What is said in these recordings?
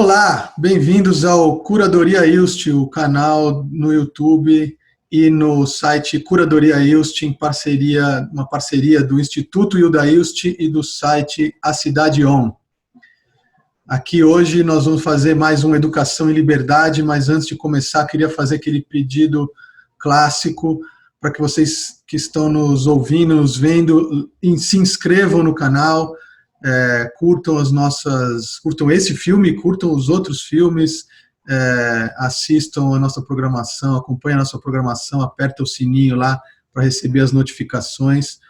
Olá, bem-vindos ao Curadoria ILST, o canal no YouTube e no site Curadoria ILST, uma parceria do Instituto Hilda ILST e do site A Cidade On. Aqui hoje nós vamos fazer mais um Educação em Liberdade, mas antes de começar, queria fazer aquele pedido clássico para que vocês que estão nos ouvindo, nos vendo, se inscrevam no canal, curtam esse filme, curtam os outros filmes, assistam a nossa programação, acompanhem a nossa programação, apertem o sininho lá para receber as notificações.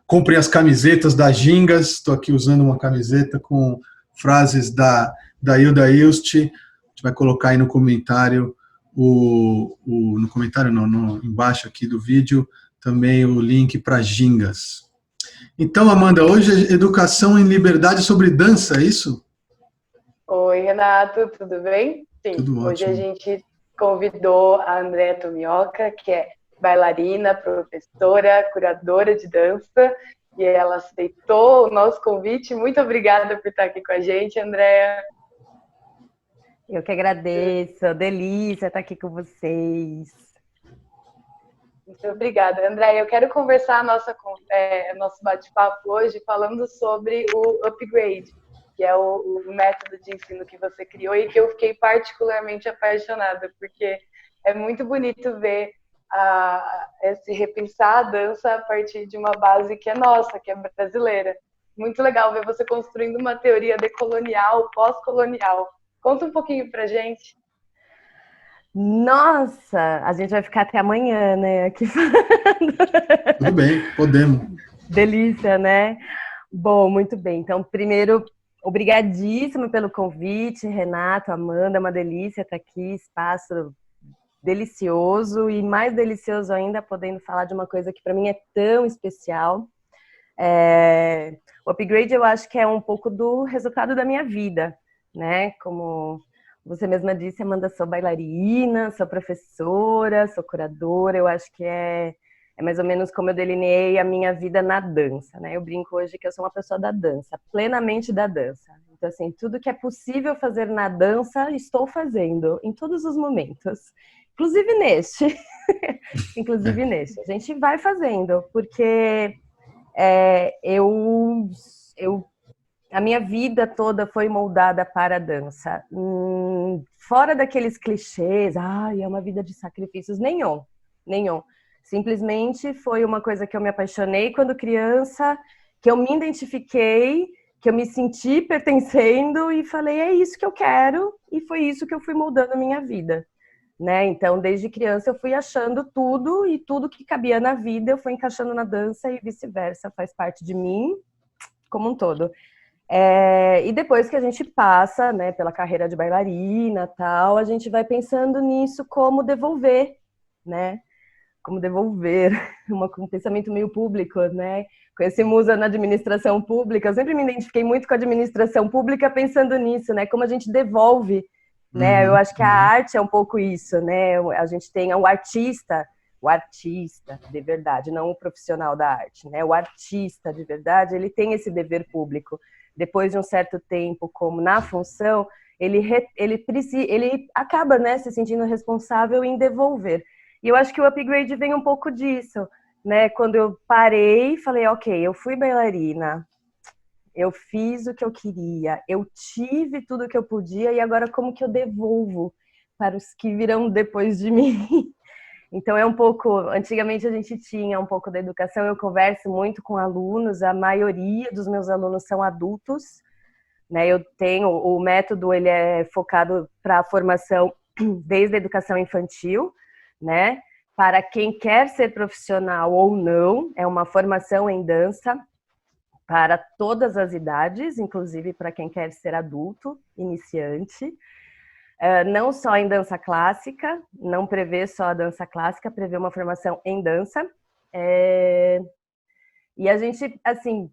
Comprem as camisetas da Gingas, estou aqui usando uma camiseta com frases da Hilda ILST, a gente vai colocar aí no comentário, embaixo aqui do vídeo, também o link para Gingas. Então, Amanda, hoje é Educação em Liberdade sobre dança, é isso? Oi, Renato, tudo bem? Sim, tudo ótimo. Hoje a gente convidou a Andréa Tomioka, que é bailarina, professora, curadora de dança, e ela aceitou o nosso convite. Muito obrigada por estar aqui com a gente, Andréa. Eu que agradeço, delícia estar aqui com vocês. Muito obrigada, Andréa. Eu quero conversar nosso bate-papo hoje falando sobre o Upgrade, que é o método de ensino que você criou e que eu fiquei particularmente apaixonada, porque é muito bonito ver esse repensar a dança a partir de uma base que é nossa, que é brasileira. Muito legal ver você construindo uma teoria decolonial, pós-colonial. Conta um pouquinho pra gente. Nossa, a gente vai ficar até amanhã, né, aqui falando. Tudo bem, podemos. Delícia, né? Bom, muito bem. Então, primeiro, obrigadíssimo pelo convite, Renato, Amanda, é uma delícia estar aqui, espaço delicioso e mais delicioso ainda podendo falar de uma coisa que para mim é tão especial. O Upgrade eu acho que é um pouco do resultado da minha vida, né? Como você mesma disse, Amanda, sou bailarina, sou professora, sou curadora, eu acho que é mais ou menos como eu delineei a minha vida na dança, né? Eu brinco hoje que eu sou uma pessoa da dança, plenamente da dança. Então, assim, tudo que é possível fazer na dança, estou fazendo, em todos os momentos. Inclusive neste. Inclusive neste. A gente vai fazendo, porque a minha vida toda foi moldada para a dança. Fora daqueles clichês, é uma vida de sacrifícios, nenhum. Simplesmente foi uma coisa que eu me apaixonei quando criança, que eu me identifiquei, que eu me senti pertencendo e falei, é isso que eu quero, e foi isso que eu fui moldando a minha vida. Né? Então, desde criança eu fui achando tudo, e tudo que cabia na vida eu fui encaixando na dança e vice-versa, faz parte de mim como um todo. E depois que a gente passa, né, pela carreira de bailarina tal, a gente vai pensando nisso como devolver, né? Como devolver, um pensamento meio público, né? Conheci musa na administração pública, eu sempre me identifiquei muito com a administração pública pensando nisso, né? Como a gente devolve, né? Eu acho que a arte é um pouco isso, né? A gente tem o artista de verdade, não o profissional da arte, né? O artista de verdade, ele tem esse dever público. Depois de um certo tempo, como na função, ele acaba, né, se sentindo responsável em devolver. E eu acho que o Upgrade vem um pouco disso, né? Quando eu parei, falei, ok, eu fui bailarina, eu fiz o que eu queria, eu tive tudo o que eu podia, e agora como que eu devolvo para os que virão depois de mim? Então é um pouco, antigamente a gente tinha um pouco da educação, eu converso muito com alunos, a maioria dos meus alunos são adultos, né? Eu tenho, o método ele é focado para a formação desde a educação infantil, né? Para quem quer ser profissional ou não, é uma formação em dança para todas as idades, inclusive para quem quer ser adulto, iniciante. Não só em dança clássica, não prevê só a dança clássica, prevê uma formação em dança. E a gente, assim...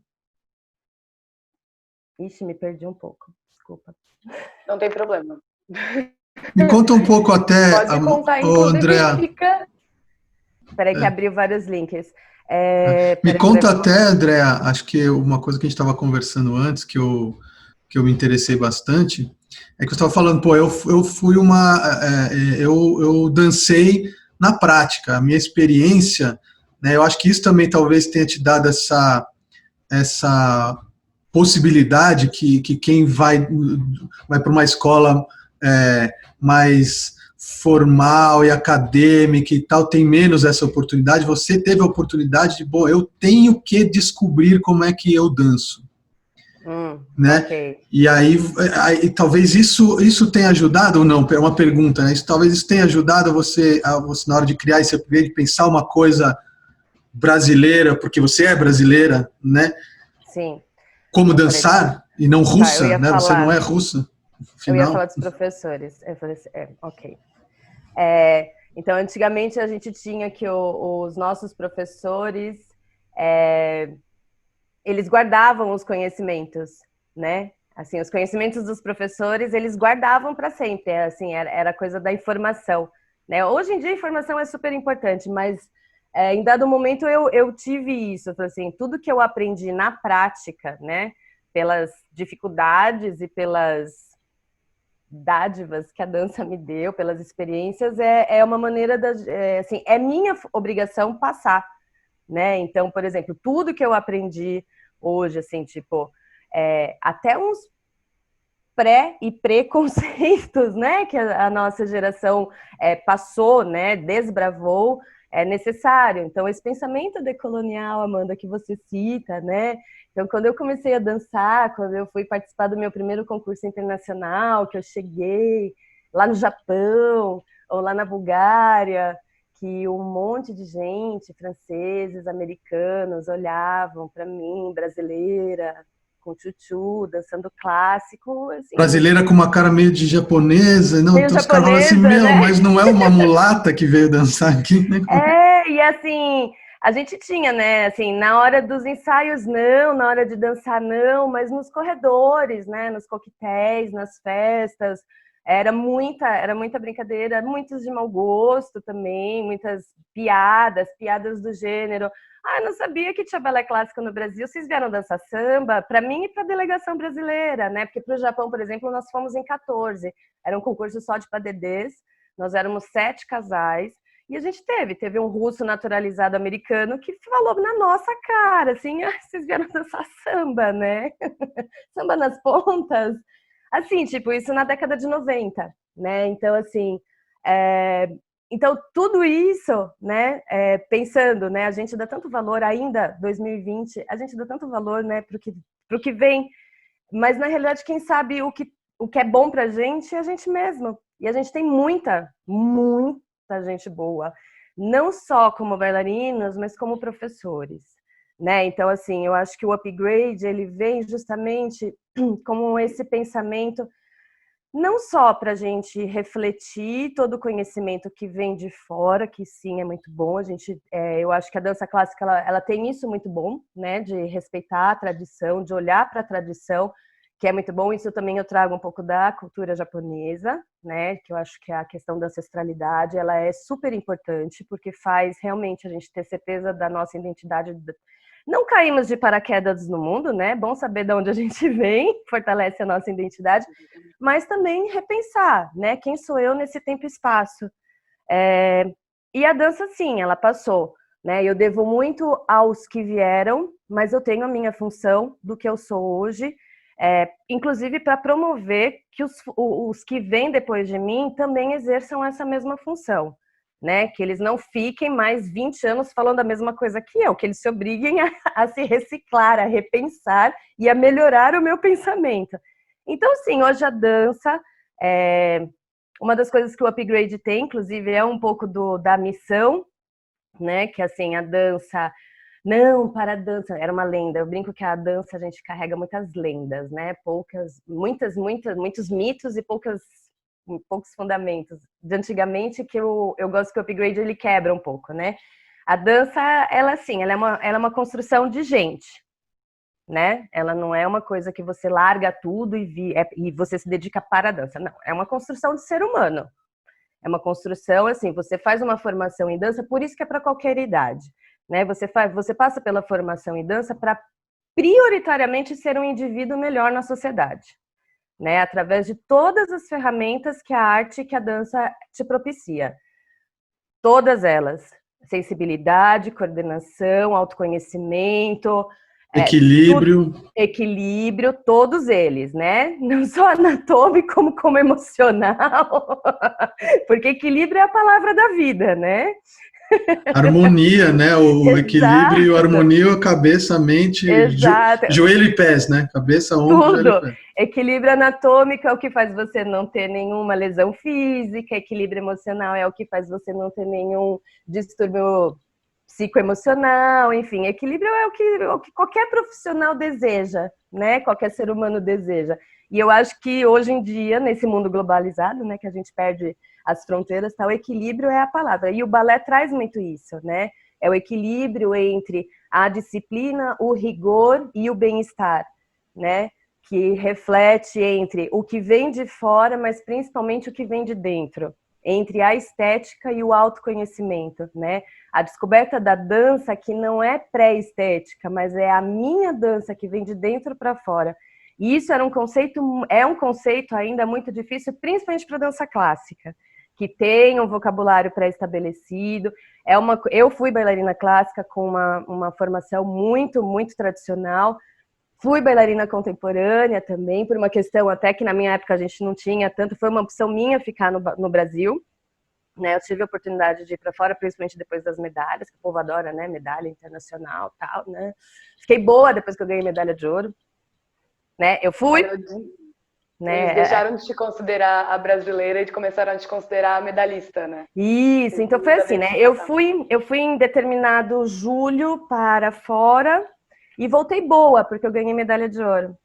Ixi, me perdi um pouco, desculpa. Não tem problema. Me conta um pouco até, Pode contar, Andréa. Espera aí que abriu vários links. Me conta até, Andréa, acho que uma coisa que a gente estava conversando antes, que eu me interessei bastante, É que eu estava falando, pô, eu fui eu dancei na prática, a minha experiência, né, eu acho que isso também talvez tenha te dado essa possibilidade que quem vai para uma escola mais formal e acadêmica e tal, tem menos essa oportunidade. Você teve a oportunidade de, bom, eu tenho que descobrir como é que eu danço. Né? Okay. E aí talvez isso tenha ajudado ou não? É uma pergunta, né? Talvez isso tenha ajudado você na hora de criar esse upgrade, pensar uma coisa brasileira, porque você é brasileira, né? Sim. Como dançar e não russa, né? Você não é russa. Eu ia falar dos professores. Eu falei assim, ok. Então, antigamente a gente tinha que os nossos professores, eles guardavam os conhecimentos, né? Assim, os conhecimentos dos professores, eles guardavam para sempre. Assim, era coisa da informação, né? Hoje em dia a informação é super importante, mas em dado momento eu tive isso, assim, tudo que eu aprendi na prática, né? Pelas dificuldades e pelas dádivas que a dança me deu, pelas experiências, é uma maneira assim, é minha obrigação passar, né? Então, por exemplo, tudo que eu aprendi hoje, assim, tipo, até uns pré e preconceitos, né, que a nossa geração passou, né, desbravou, é necessário. Então, esse pensamento decolonial, Amanda, que você cita, né? Então, quando eu comecei a dançar, quando eu fui participar do meu primeiro concurso internacional, que eu cheguei lá no Japão, ou lá na Bulgária, que um monte de gente, franceses, americanos, olhavam para mim, brasileira, com tchuchu, dançando clássico. Assim, brasileira com uma cara meio de japonesa, não? Então os caras falam assim, né? mas não é uma mulata que veio dançar aqui, né? E assim, a gente tinha, né, assim, na hora dos ensaios não, na hora de dançar não, mas nos corredores, né, nos coquetéis, nas festas, era muita brincadeira, muitos de mau gosto também, muitas piadas do gênero. Ah, não sabia que tinha balé clássico no Brasil, vocês vieram dançar samba? Para mim e para a delegação brasileira, né? Porque para o Japão, por exemplo, nós fomos em 14, era um concurso só de padedês, nós éramos 7 casais, e a gente teve um russo naturalizado americano que falou na nossa cara, assim, vocês vieram dançar samba, né? Samba nas pontas. Assim, tipo, isso na década de 90, né? Então, assim, então tudo isso, né? Pensando, né? A gente dá tanto valor ainda, 2020, a gente dá tanto valor, né? Pro que vem, mas na realidade quem sabe o que é bom pra gente é a gente mesmo. E a gente tem muita gente boa, não só como bailarinos, mas como professores, né? Então, assim, eu acho que o upgrade, ele vem justamente como esse pensamento, não só para a gente refletir todo o conhecimento que vem de fora, que sim, é muito bom, eu acho que a dança clássica, ela tem isso muito bom, né? De respeitar a tradição, de olhar para a tradição, que é muito bom. Isso também eu trago um pouco da cultura japonesa, né? Que eu acho que a questão da ancestralidade, ela é super importante, porque faz realmente a gente ter certeza da nossa identidade. Não caímos de paraquedas no mundo, né? Bom saber de onde a gente vem, fortalece a nossa identidade, mas também repensar, né? Quem sou eu nesse tempo e espaço? E a dança, sim, ela passou, né? Eu devo muito aos que vieram, mas eu tenho a minha função do que eu sou hoje, inclusive para promover que os que vêm depois de mim também exerçam essa mesma função, né? Que eles não fiquem mais 20 anos falando a mesma coisa que eu, que eles se obriguem a se reciclar, a repensar e a melhorar o meu pensamento. Então, sim, hoje a dança, uma das coisas que o upgrade tem, inclusive, é um pouco da missão, né? Que assim, a dança... Não, para a dança, era uma lenda. Eu brinco que a dança a gente carrega muitas lendas, né? Muitos mitos e poucos fundamentos. De antigamente, que eu gosto que o upgrade ele quebra um pouco, né? A dança, ela sim, ela é uma construção de gente, né? Ela não é uma coisa que você larga tudo e você se dedica para a dança. Não, é uma construção de ser humano. É uma construção, assim, você faz uma formação em dança, por isso que é para qualquer idade. Né? Você passa pela formação em dança para prioritariamente ser um indivíduo melhor na sociedade. né? Através de todas as ferramentas que a arte e que a dança te propicia. Todas elas. Sensibilidade, coordenação, autoconhecimento, Equilíbrio. equilíbrio, todos eles, né? Não só anatômico, como emocional. Porque equilíbrio é a palavra da vida, né? Harmonia, né? O equilíbrio e o harmonia, a cabeça, a mente, Exato. joelho e pés, né? Cabeça, ombro, joelho e Tudo. pés. Equilíbrio anatômico é o que faz você não ter nenhuma lesão física, equilíbrio emocional é o que faz você não ter nenhum distúrbio psicoemocional, enfim, equilíbrio é o que qualquer profissional deseja, né? Qualquer ser humano deseja. E eu acho que hoje em dia, nesse mundo globalizado, né, que a gente perde as fronteiras, tá, o equilíbrio é a palavra. E o balé traz muito isso, né? É o equilíbrio entre a disciplina, o rigor e o bem-estar, né? Que reflete entre o que vem de fora, mas principalmente o que vem de dentro, entre a estética e o autoconhecimento, né? A descoberta da dança que não é pré-estética, mas é a minha dança que vem de dentro para fora. E isso é um conceito ainda muito difícil, principalmente para dança clássica, que tem um vocabulário pré-estabelecido. Eu fui bailarina clássica com uma formação muito, muito tradicional. Fui bailarina contemporânea também, por uma questão até que na minha época a gente não tinha tanto, foi uma opção minha ficar no Brasil, né? Eu tive a oportunidade de ir para fora, principalmente depois das medalhas, que o povo adora, né? Medalha internacional, tal, né? Fiquei boa depois que eu ganhei medalha de ouro, né? Eu fui, né? Eles deixaram de te considerar a brasileira e começaram a te considerar a medalhista, né? Isso, então foi assim, né? Eu fui em determinado julho para fora e voltei boa, porque eu ganhei medalha de ouro.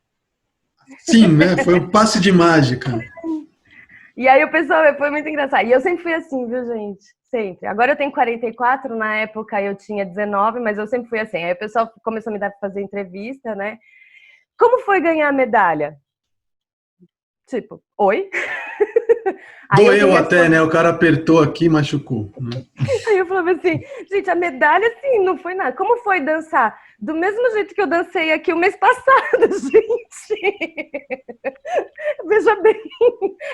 Sim, né? Foi um passe de mágica. E aí o pessoal, foi muito engraçado. E eu sempre fui assim, viu, gente? Sempre. Agora eu tenho 44, na época eu tinha 19, mas eu sempre fui assim. Aí o pessoal começou a me dar pra fazer entrevista, né? Como foi ganhar a medalha? Tipo, oi? Doeu até, né? O cara apertou aqui e machucou. Né? Aí eu falava assim, gente, a medalha, assim, não foi nada. Como foi dançar? Do mesmo jeito que eu dancei aqui o mês passado, gente. Veja bem,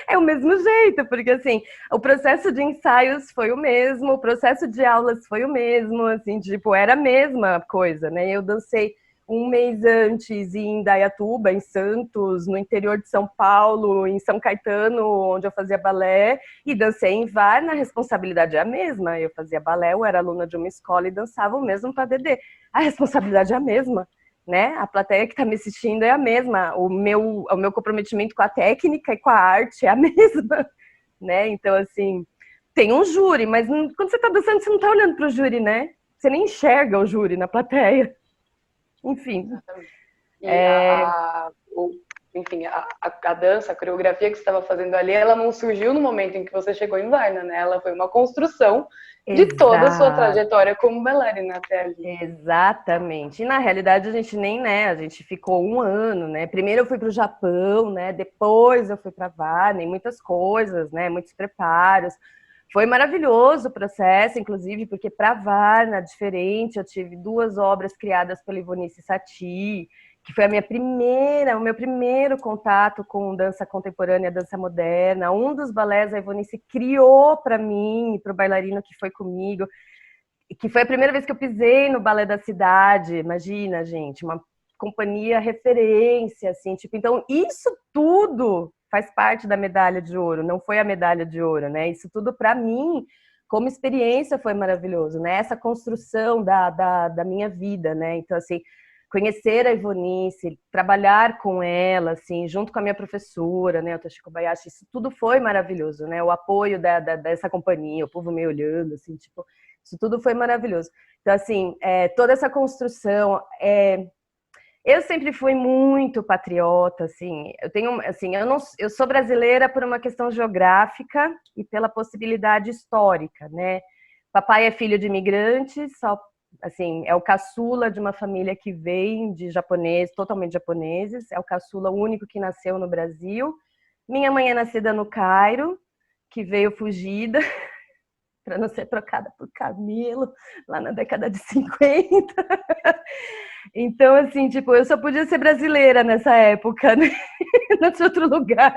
é o mesmo jeito, porque, assim, o processo de ensaios foi o mesmo, o processo de aulas foi o mesmo, assim, tipo, era a mesma coisa, né? Eu dancei um mês antes em Indaiatuba, em Santos, no interior de São Paulo, em São Caetano, onde eu fazia balé, e dancei em Varna, a responsabilidade é a mesma. Eu fazia balé, eu era aluna de uma escola e dançava o mesmo para Dedê. A responsabilidade é a mesma, né? A plateia que está me assistindo é a mesma, o meu comprometimento com a técnica e com a arte é a mesma, né? Então, assim, tem um júri, mas quando você está dançando, você não está olhando para o júri, né? Você nem enxerga o júri na plateia. Enfim. E enfim, a dança, a coreografia que você estava fazendo ali, ela não surgiu no momento em que você chegou em Varna, né? Ela foi uma construção de toda a sua trajetória como bailarina até ali. Exatamente. E na realidade a gente nem, né? A gente ficou um ano, né? Primeiro eu fui para o Japão, né? Depois eu fui para Varna, e muitas coisas, né? Muitos preparos. Foi maravilhoso o processo, inclusive, porque para Varna, diferente, eu tive 2 obras criadas pela Ivonice Satie, que foi o meu primeiro contato com dança contemporânea, dança moderna. Um dos balés a Ivonice criou para mim e para o bailarino que foi comigo, que foi a primeira vez que eu pisei no Balé da Cidade. Imagina, gente, uma companhia referência, assim, tipo, então isso tudo faz parte da medalha de ouro, não foi a medalha de ouro, né? Isso tudo para mim, como experiência, foi maravilhoso, né? Essa construção da minha vida, né? Então, assim, conhecer a Ivonice, trabalhar com ela, assim, junto com a minha professora, né, o Toshiko Bayashi, isso tudo foi maravilhoso, né? O apoio dessa companhia, o povo me olhando, assim, tipo, isso tudo foi maravilhoso. Então, assim, toda essa construção, eu sempre fui muito patriota, assim, eu sou brasileira por uma questão geográfica e pela possibilidade histórica, né? Papai é filho de imigrantes, assim, é o caçula de uma família que vem de japoneses, totalmente japoneses, é o caçula único que nasceu no Brasil. Minha mãe é nascida no Cairo, que veio fugida, para não ser trocada por Camilo, lá na década de 50. Então, assim, tipo, eu só podia ser brasileira nessa época, né? Não tinha outro lugar.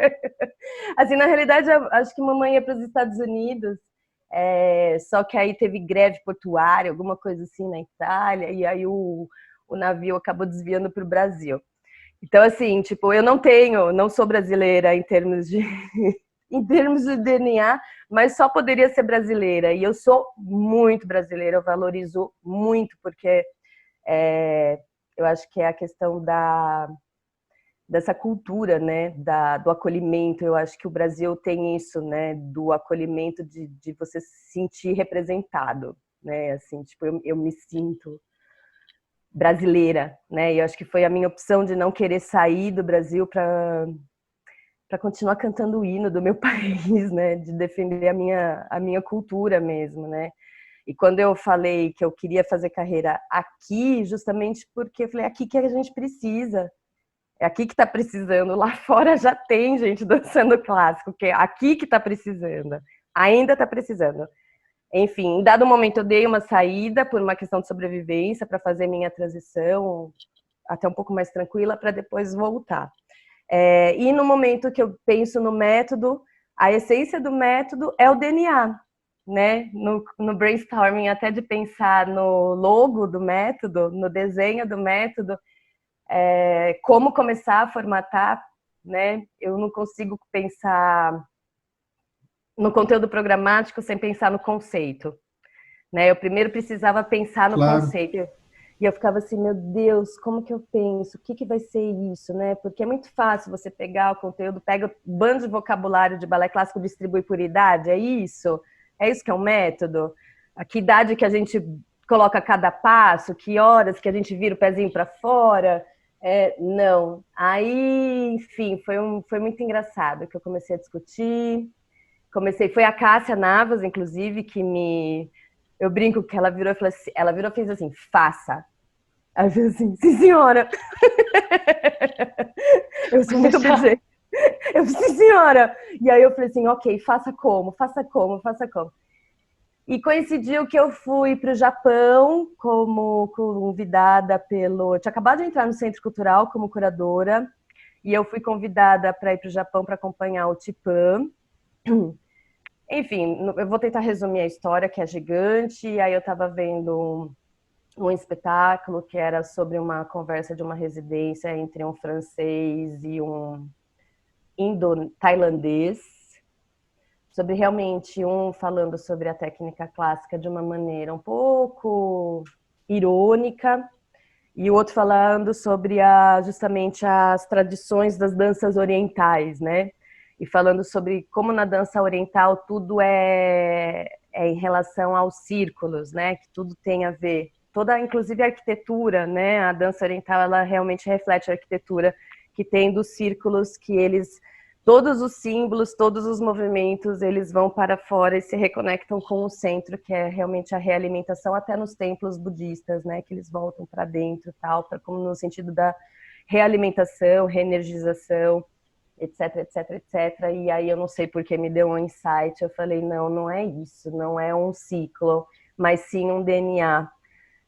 Assim, na realidade, eu acho que mamãe ia para os Estados Unidos, só que aí teve greve portuária, alguma coisa assim na Itália, e aí o navio acabou desviando para o Brasil. Então, assim, tipo, eu não sou brasileira em termos de DNA, mas só poderia ser brasileira. E eu sou muito brasileira, eu valorizo muito, porque eu acho que é a questão dessa cultura, né, do acolhimento. Eu acho que o Brasil tem isso, né, do acolhimento, de você se sentir representado, né, assim, tipo, eu me sinto brasileira, né, e eu acho que foi a minha opção de não querer sair do Brasil para continuar cantando o hino do meu país, né, de defender a minha cultura mesmo, né. E quando eu falei que eu queria fazer carreira aqui, justamente porque eu falei, aqui que a gente precisa, é aqui que está precisando, lá fora já tem gente dançando clássico, que é aqui que está precisando, ainda está precisando. Enfim, em dado momento eu dei uma saída por uma questão de sobrevivência para fazer minha transição até um pouco mais tranquila para depois voltar. E no momento que eu penso no método, a essência do método é o DNA, né? No brainstorming, até de pensar no logo do método, no desenho do método, como começar a formatar, né? Eu não consigo pensar no conteúdo programático sem pensar no conceito, né? Eu primeiro precisava pensar no conceito. E eu ficava assim, meu Deus, como que eu penso? O que vai ser isso, né? Porque é muito fácil você pegar o conteúdo, pega o bando de vocabulário de balé clássico, distribui por idade, é isso? É isso que é um método? A que idade que a gente coloca cada passo? Que horas que a gente vira o pezinho para fora? Não. Aí, enfim, foi muito engraçado que eu comecei a discutir. Foi a Cássia Navas, inclusive, que eu brinco que ela virou e fez assim, faça. Aí eu fiz assim, sim, senhora. Eu sou muito obediente. Eu fiz, sim, senhora. E aí eu falei assim, ok, faça como. E coincidiu que eu fui para o Japão como convidada Eu tinha acabado de entrar no Centro Cultural como curadora, e eu fui convidada para ir para o Japão para acompanhar o Tipan. Enfim, eu vou tentar resumir a história, que é gigante. E aí eu estava vendo um espetáculo que era sobre uma conversa de uma residência entre um francês e um tailandês, sobre realmente falando sobre a técnica clássica de uma maneira um pouco irônica, e o outro falando sobre justamente as tradições das danças orientais, né? E falando sobre como na dança oriental tudo é em relação aos círculos, né? Que tudo tem a ver. Inclusive a arquitetura, né? A dança oriental, ela realmente reflete a arquitetura que tem dos círculos, que todos os símbolos, todos os movimentos, eles vão para fora e se reconectam com o centro, que é realmente a realimentação, até nos templos budistas, né? Que eles voltam para dentro, como no sentido da realimentação, reenergização, etc, etc, etc. E aí eu não sei porque me deu um insight, eu falei, não é isso, não é um ciclo, mas sim um DNA.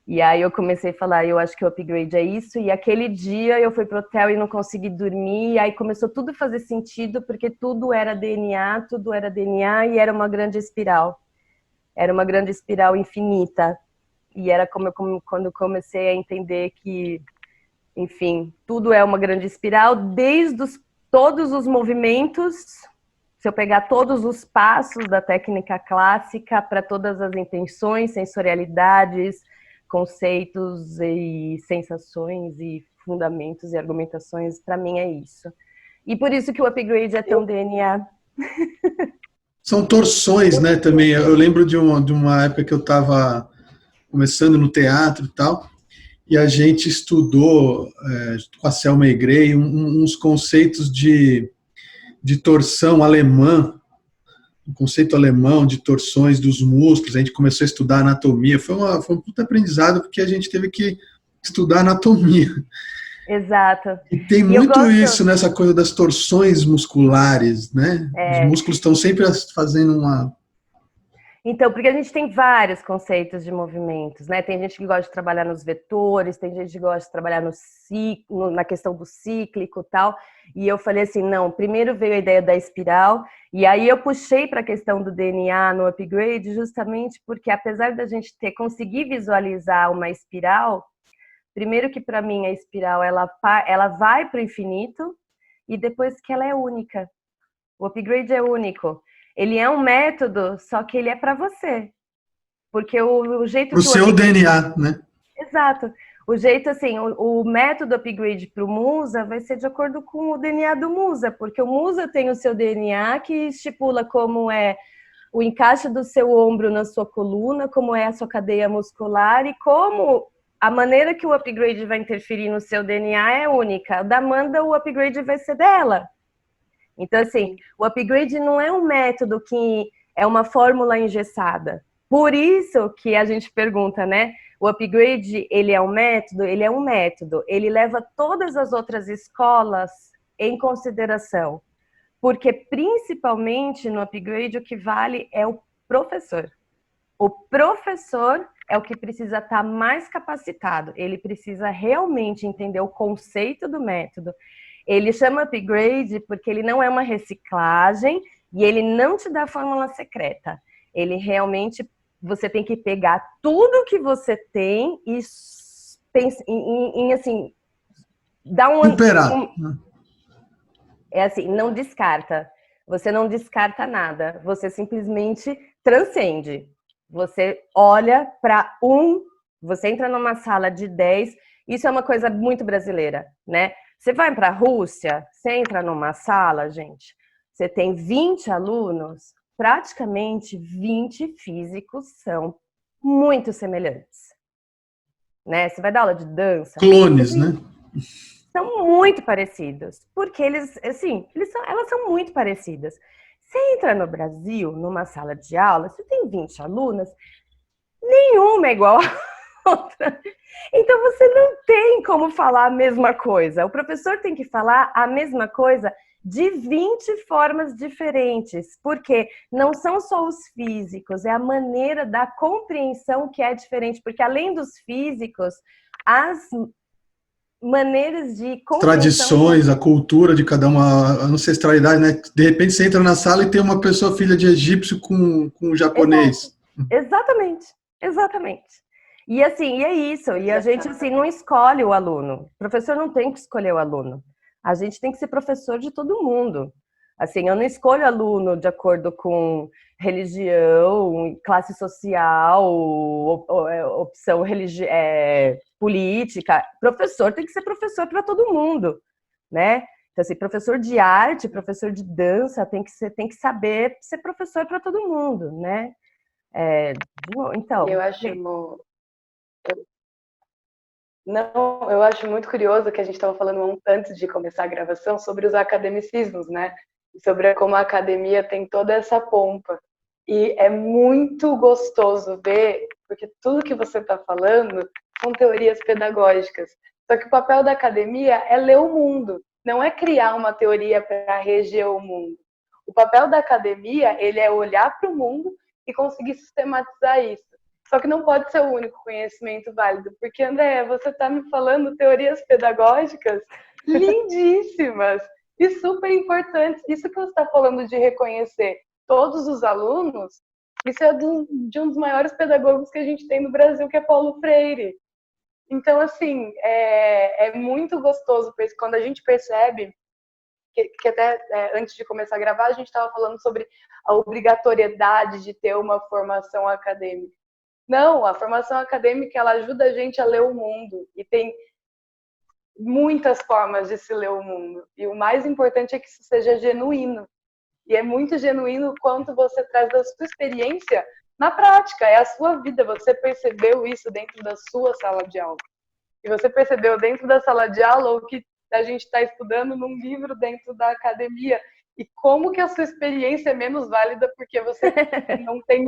E aí eu comecei a falar, eu acho que o upgrade é isso, e aquele dia eu fui pro hotel e não consegui dormir, e aí começou tudo a fazer sentido, porque tudo era DNA, e era uma grande espiral. Era uma grande espiral infinita. E era quando eu comecei a entender que, enfim, tudo é uma grande espiral, desde todos os movimentos, se eu pegar todos os passos da técnica clássica para todas as intenções, sensorialidades, conceitos e sensações e fundamentos e argumentações, para mim é isso. E por isso que o upgrade é tão DNA. São torções, né, também. Eu lembro de uma época que eu estava começando no teatro e tal, e a gente estudou com a Selma Egrey uns conceitos de torção alemã, um conceito alemão de torções dos músculos. A gente começou a estudar anatomia. Foi um puta aprendizado, porque a gente teve que estudar anatomia. Exato. E tem muito isso nessa coisa das torções musculares, né? Os músculos estão sempre fazendo uma... Então, porque a gente tem vários conceitos de movimentos, né? Tem gente que gosta de trabalhar nos vetores, tem gente que gosta de trabalhar na questão do cíclico e tal. E eu falei assim, não, primeiro veio a ideia da espiral, e aí eu puxei para a questão do DNA no upgrade, justamente porque apesar da gente conseguir visualizar uma espiral, primeiro que para mim a espiral ela vai para o infinito, e depois que ela é única. O upgrade é único. Ele é um método, só que ele é para você. Porque o jeito Para o seu DNA, né? Exato. O jeito, assim, o método upgrade para o Musa vai ser de acordo com o DNA do Musa, porque o Musa tem o seu DNA que estipula como é o encaixe do seu ombro na sua coluna, como é a sua cadeia muscular e como a maneira que o upgrade vai interferir no seu DNA é única. Da Amanda, o upgrade vai ser dela. Então, assim, o upgrade não é um método que é uma fórmula engessada. Por isso que a gente pergunta, né? O upgrade, ele é um método? Ele é um método. Ele leva todas as outras escolas em consideração. Porque, principalmente no upgrade, o que vale é o professor. O professor é o que precisa estar mais capacitado. Ele precisa realmente entender o conceito do método. Ele chama upgrade porque ele não é uma reciclagem e ele não te dá fórmula secreta. Ele realmente, você tem que pegar tudo que você tem e assim, dar superar. É assim, não descarta. Você não descarta nada. Você simplesmente transcende. Você olha para você entra numa sala de 10, isso é uma coisa muito brasileira, né? Você vai para a Rússia, você entra numa sala, gente, você tem 20 alunos, praticamente 20 físicos são muito semelhantes. Né? Você vai dar aula de dança. Clones, né? São muito parecidos, porque eles, assim, elas são muito parecidas. Você entra no Brasil, numa sala de aula, você tem 20 alunas, nenhuma é igual a outra. Então, você não tem como falar a mesma coisa. O professor tem que falar a mesma coisa de 20 formas diferentes, porque não são só os físicos, é a maneira da compreensão que é diferente, porque além dos físicos, as maneiras de tradições, a cultura de cada uma, a ancestralidade, né? De repente você entra na sala e tem uma pessoa filha de egípcio com japonês. Exatamente, exatamente. E assim, e é isso. E a gente assim não escolhe o aluno. O professor não tem que escolher o aluno. A gente tem que ser professor de todo mundo. Assim, eu não escolho aluno de acordo com religião, classe social, opção política. Professor tem que ser professor para todo mundo, né? Então, assim, professor de arte, professor de dança, tem que saber ser professor para todo mundo, né? Então, eu acho muito curioso que a gente estava falando antes de começar a gravação sobre os academicismos, né? Sobre como a academia tem toda essa pompa. E é muito gostoso ver, porque tudo que você está falando são teorias pedagógicas. Só que o papel da academia é ler o mundo, não é criar uma teoria para reger o mundo. O papel da academia, ele é olhar para o mundo e conseguir sistematizar isso. Só que não pode ser o único conhecimento válido, porque, André, você está me falando teorias pedagógicas lindíssimas e super importantes. Isso que você está falando de reconhecer todos os alunos, isso é de um dos maiores pedagogos que a gente tem no Brasil, que é Paulo Freire. Então, assim, é muito gostoso quando a gente percebe que até antes de começar a gravar, a gente estava falando sobre a obrigatoriedade de ter uma formação acadêmica. Não, a formação acadêmica, ela ajuda a gente a ler o mundo, e tem muitas formas de se ler o mundo. E o mais importante é que isso seja genuíno. E é muito genuíno quanto você traz da sua experiência na prática, é a sua vida. Você percebeu isso dentro da sua sala de aula. E você percebeu dentro da sala de aula o que a gente está estudando num livro dentro da academia. E como que a sua experiência é menos válida porque você não tem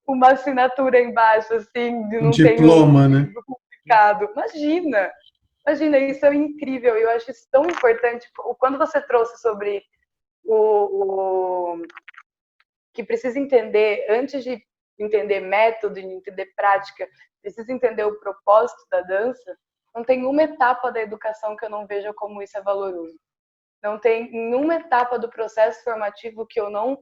uma assinatura embaixo, assim, de não diploma, né? Publicado. Imagina, isso é incrível. Eu acho isso tão importante. Quando você trouxe sobre que precisa entender, antes de entender método, de entender prática, precisa entender o propósito da dança, não tem uma etapa da educação que eu não veja como isso é valoroso. Não tem nenhuma etapa do processo formativo que eu não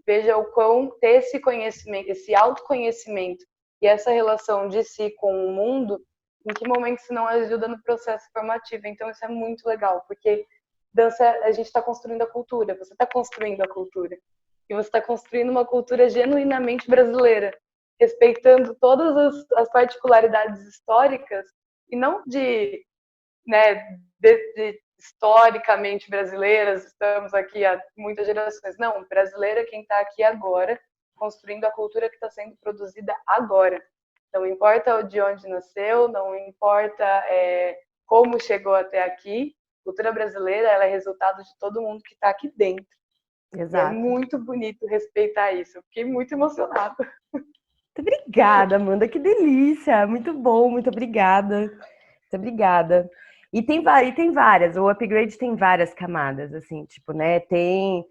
veja o quão ter esse conhecimento, esse autoconhecimento e essa relação de si com o mundo, em que momento isso não ajuda no processo formativo. Então isso é muito legal, porque dança, a gente está construindo a cultura, você está construindo a cultura. E você está construindo uma cultura genuinamente brasileira, respeitando todas as particularidades históricas, e não de historicamente brasileiras, estamos aqui há muitas gerações. Não, brasileira é quem está aqui agora, construindo a cultura que está sendo produzida agora. Não importa de onde nasceu, não importa como chegou até aqui, a cultura brasileira ela é resultado de todo mundo que está aqui dentro. Exato. É muito bonito respeitar isso. Eu fiquei muito emocionada. Muito obrigada, Amanda. Que delícia. Muito bom. Muito obrigada. Muito obrigada. E tem várias. O upgrade tem várias camadas, assim, tipo, né? Tem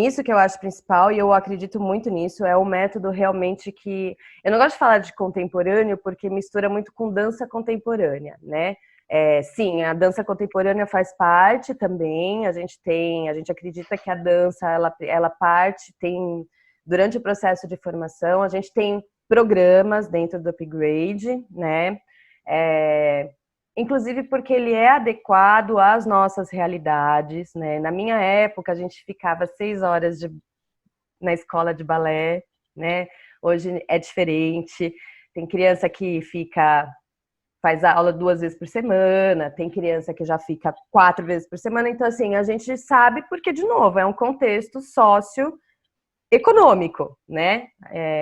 isso que eu acho principal e eu acredito muito nisso. É um método realmente que... Eu não gosto de falar de contemporâneo porque mistura muito com dança contemporânea, né? Sim, a dança contemporânea faz parte também. A gente acredita que a dança ela parte, durante o processo de formação, a gente tem programas dentro do upgrade, né? Inclusive porque ele é adequado às nossas realidades, né? Na minha época, a gente ficava 6 horas na escola de balé, né? Hoje é diferente. Tem criança que faz a aula 2 vezes por semana, tem criança que já fica 4 vezes por semana. Então, assim, a gente sabe porque, de novo, é um contexto socioeconômico, né?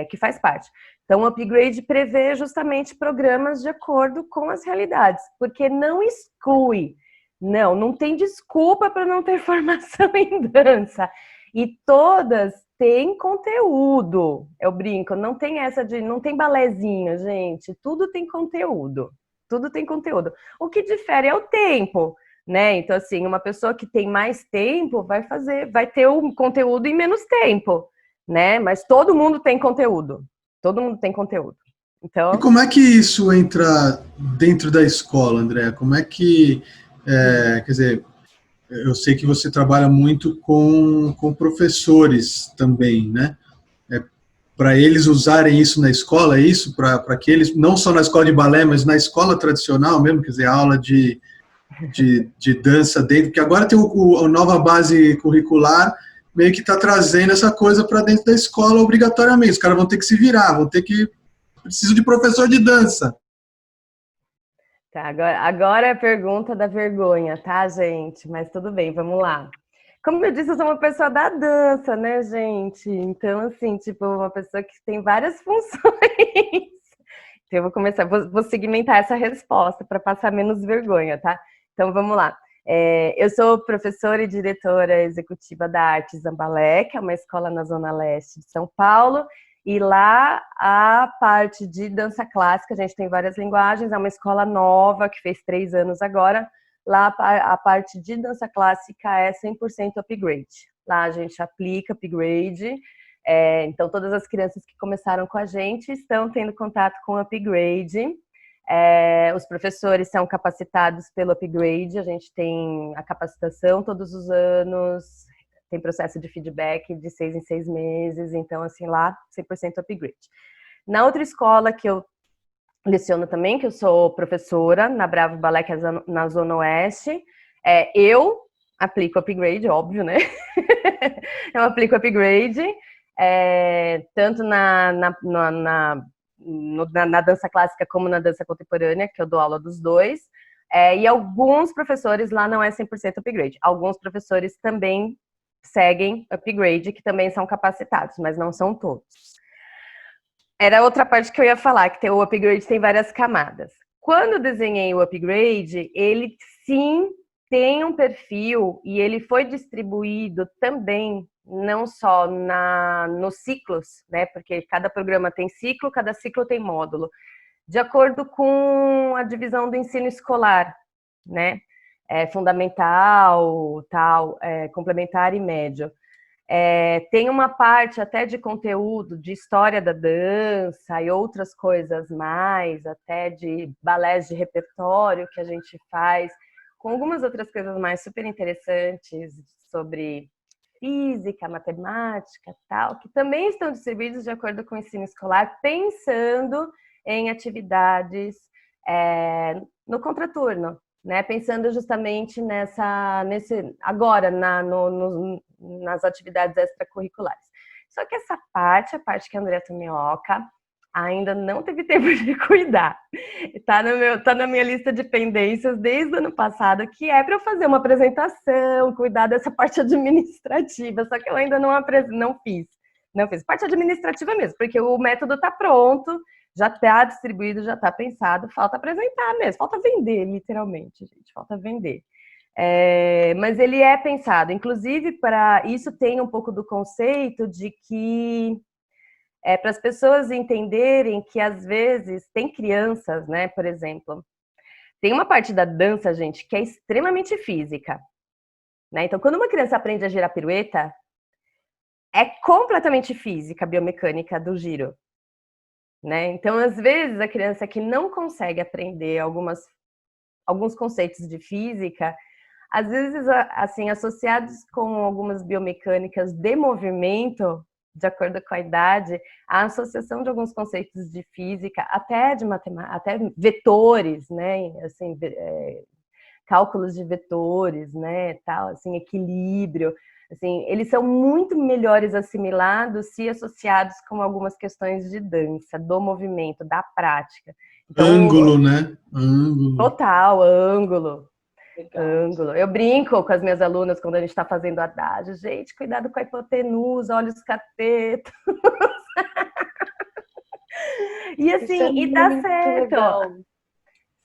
Que faz parte. Então, o upgrade prevê justamente programas de acordo com as realidades, porque não exclui. Não tem desculpa para não ter formação em dança. E todas têm conteúdo. Eu brinco, não tem essa de... Não tem balézinho, gente. Tudo tem conteúdo. Tudo tem conteúdo. O que difere é o tempo, né? Então, assim, uma pessoa que tem mais tempo vai ter o conteúdo em menos tempo, né? Mas todo mundo tem conteúdo. Todo mundo tem conteúdo. Então... E como é que isso entra dentro da escola, André? Como é que... quer dizer, eu sei que você trabalha muito com professores também, né? Para eles usarem isso na escola, é isso? Para que eles, não só na escola de balé, mas na escola tradicional mesmo, quer dizer, aula de dança dentro, porque agora tem a nova base curricular, meio que está trazendo essa coisa para dentro da escola obrigatoriamente. Os caras vão ter que se virar, preciso de professor de dança. Tá, agora é a pergunta da vergonha, tá, gente? Mas tudo bem, vamos lá. Como eu disse, eu sou uma pessoa da dança, né, gente? Então, assim, tipo, uma pessoa que tem várias funções. Então, eu vou segmentar essa resposta para passar menos vergonha, tá? Então, vamos lá. Eu sou professora e diretora executiva da Artes Balé, que é uma escola na Zona Leste de São Paulo, e lá a parte de dança clássica, a gente tem várias linguagens, é uma escola nova, que fez 3 anos agora. Lá a parte de dança clássica é 100% upgrade. Lá a gente aplica upgrade, então todas as crianças que começaram com a gente estão tendo contato com upgrade. Os professores são capacitados pelo upgrade, a gente tem a capacitação todos os anos, tem processo de feedback de 6 em 6 meses, então assim lá 100% upgrade. Na outra escola que eu leciono também, que eu sou professora na Bravo Balé, que é na Zona Oeste, eu aplico upgrade, óbvio, né? Eu aplico upgrade, tanto na dança clássica como na dança contemporânea, que eu dou aula dos dois, e alguns professores lá não é 100% upgrade. Alguns professores também seguem upgrade, que também são capacitados, mas não são todos. Era outra parte que eu ia falar, que o upgrade tem várias camadas. Quando eu desenhei o upgrade, ele sim tem um perfil e ele foi distribuído também, não só nos ciclos, né? Porque cada programa tem ciclo, cada ciclo tem módulo, de acordo com a divisão do ensino escolar, né? Fundamental, complementar e médio. Tem uma parte até de conteúdo, de história da dança e outras coisas mais, até de balés de repertório que a gente faz, com algumas outras coisas mais super interessantes sobre física, matemática, tal, que também estão distribuídos de acordo com o ensino escolar, pensando em atividades no contraturno, né? Pensando justamente agora nas atividades extracurriculares. Só que essa parte, a parte que a Andrea Tomioka ainda não teve tempo de cuidar. Tá na minha lista de pendências desde o ano passado, que é para eu fazer uma apresentação, cuidar dessa parte administrativa, só que eu ainda não fiz. Não fiz. Parte administrativa mesmo, porque o método está pronto, já está distribuído, já está pensado, falta apresentar mesmo, falta vender, literalmente, gente, falta vender. Mas ele é pensado, inclusive para isso tem um pouco do conceito de que para as pessoas entenderem que às vezes tem crianças, né, por exemplo, tem uma parte da dança, gente, que é extremamente física, né? Então, quando uma criança aprende a girar pirueta, é completamente física a biomecânica do giro, né? Então, às vezes, a criança que não consegue aprender alguns conceitos de física, às vezes, assim, associados com algumas biomecânicas de movimento, de acordo com a idade, a associação de alguns conceitos de física, até de matemática, até vetores, né? Assim, cálculos de vetores, né? Tal, assim, equilíbrio. Assim, eles são muito melhores assimilados se associados com algumas questões de dança, do movimento, da prática. Então, ângulo, né? Ângulo. Total, ângulo. Ângulo. Eu brinco com as minhas alunas quando a gente está fazendo adágio. Gente, cuidado com a hipotenusa, olha os catetos. E assim, e dá certo. Legal.